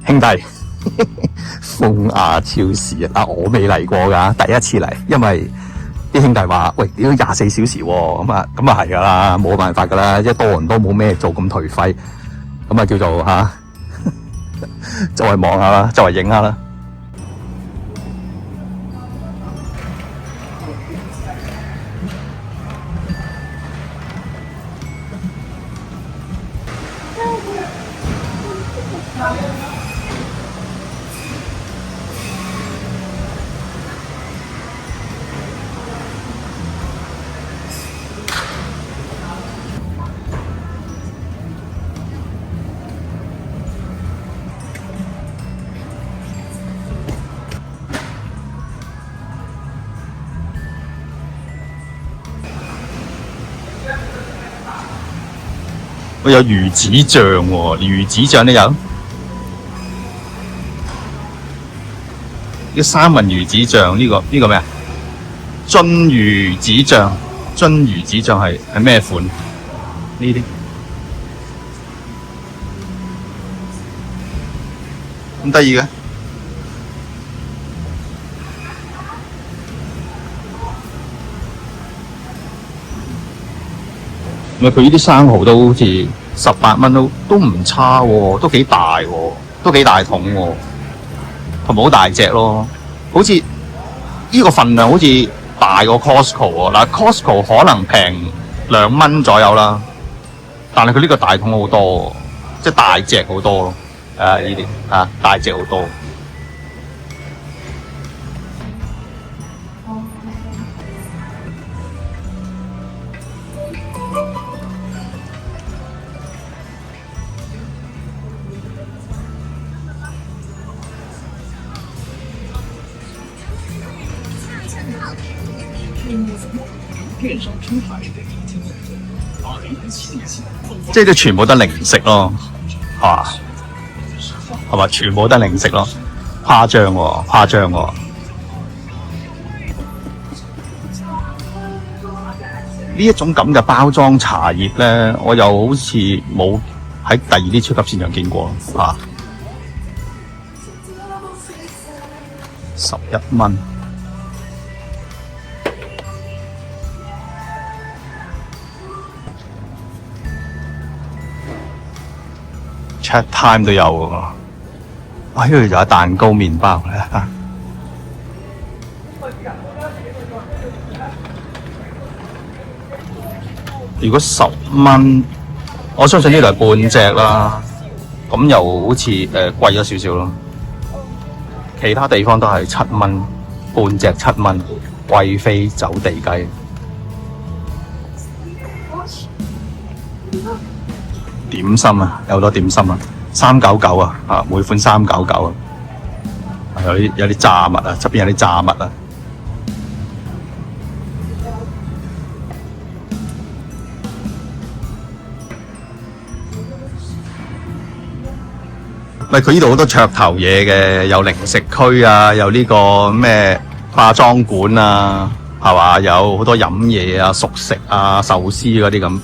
兄弟，風雅超市啊！我未嚟過㗎，第一次嚟，因為啲兄弟話：喂，屌24小時喎，咁啊係㗎啦，冇辦法㗎啦，即係多人都冇咩做咁頹廢，咁啊叫做嚇，周圍望下啦，周圍影下啦。我有魚子醬喎，魚子醬都有。呢三文魚子醬呢個咩啊？津魚子醬，津魚子醬係咩款？呢啲咁得意嘅。佢呢啲生蠔都好似18蚊都唔差喎，都幾大喎，都幾大桶喎，同埋好大隻咯。好似呢個份量好似大過 Costco 喎。嗱 ，Costco 可能平2蚊左右啦，但係佢呢個大桶好多，即係大隻好多咯。呢啲大隻好多。即係都全部得零食咯，係嘛？全部得零食咯，誇張喎，誇張喎。呢一種咁嘅包裝茶葉咧，我又好似冇喺第二啲超級市場見過11蚊。Chat Time 都有喎，呢度仲有蛋糕、麵包咧。如果10蚊，我相信呢度係半隻啦，咁又好似貴咗少少咯。其他地方都係7蚊，半隻7蚊，貴妃走地雞。點心啊，有好多點心啊，399啊，每款399啊，有啲炸物啊，側邊有啲炸物啊。喂，佢呢度好多噱頭嘢嘅，有零食區啊，有呢個咩化妝館啊，係嘛？有好多飲嘢啊、熟食啊、壽司嗰啲咁，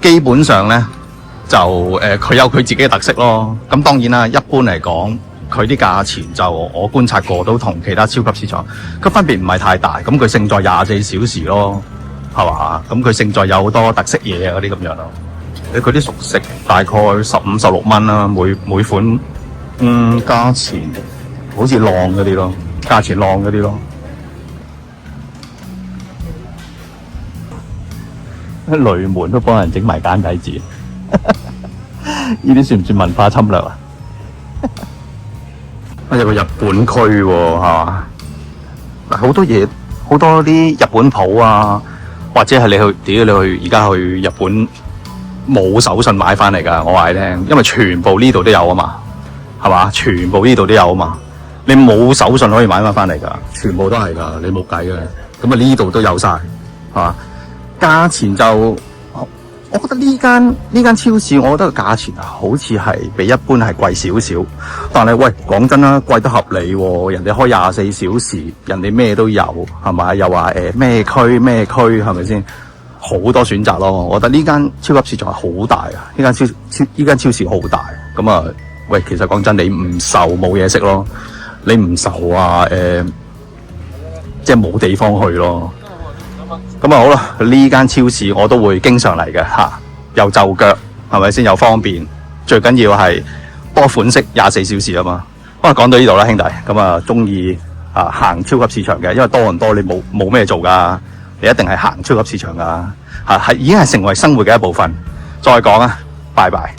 基本上咧。就佢有佢自己嘅特色咯。咁當然啦，一般嚟講，佢啲價錢就我觀察過都同其他超級市場個分別唔係太大。咁佢勝在24小時咯，係嘛？咁佢勝在有好多特色嘢啊嗰啲咁樣咯。佢啲熟食大概15、16蚊啦，每款價錢好似浪嗰啲咯，價錢浪嗰啲咯。雷門都幫人整埋簡體字。呢啲算唔算文化侵略啊？有個日本區喎，係嘛？好多嘢，好多啲日本鋪啊，或者係你去而家去日本冇手信買翻嚟㗎。我話你聽，因為全部呢度都有啊嘛，係嘛？全部呢度都有啊嘛，你冇手信可以買翻嚟㗎，全部都係㗎，你冇計嘅。咁啊呢度都有晒，係嘛？價錢就。我覺得呢間超市，我覺得個價錢好似係比一般係貴少少。但係喂，講真啦，貴得合理喎。人哋開24小時，人哋咩都有，係咪？又話咩區咩區，係咪先？好多選擇咯。我覺得呢間超級市場係好大啊！呢間超市好大，咁啊喂，其實講真，你唔愁冇嘢食咯，你唔愁話即係冇地方去咯。咁啊好啦，呢間超市我都會經常嚟嘅嚇，又就腳係咪先，又方便，最緊要係多款式，24小時啊嘛。不過講到呢度啦，兄弟，咁啊中意行超級市場嘅，因為多倫多你冇咩做㗎，你一定係行超級市場㗎嚇，已經係成為生活嘅一部分。再講啊，拜拜。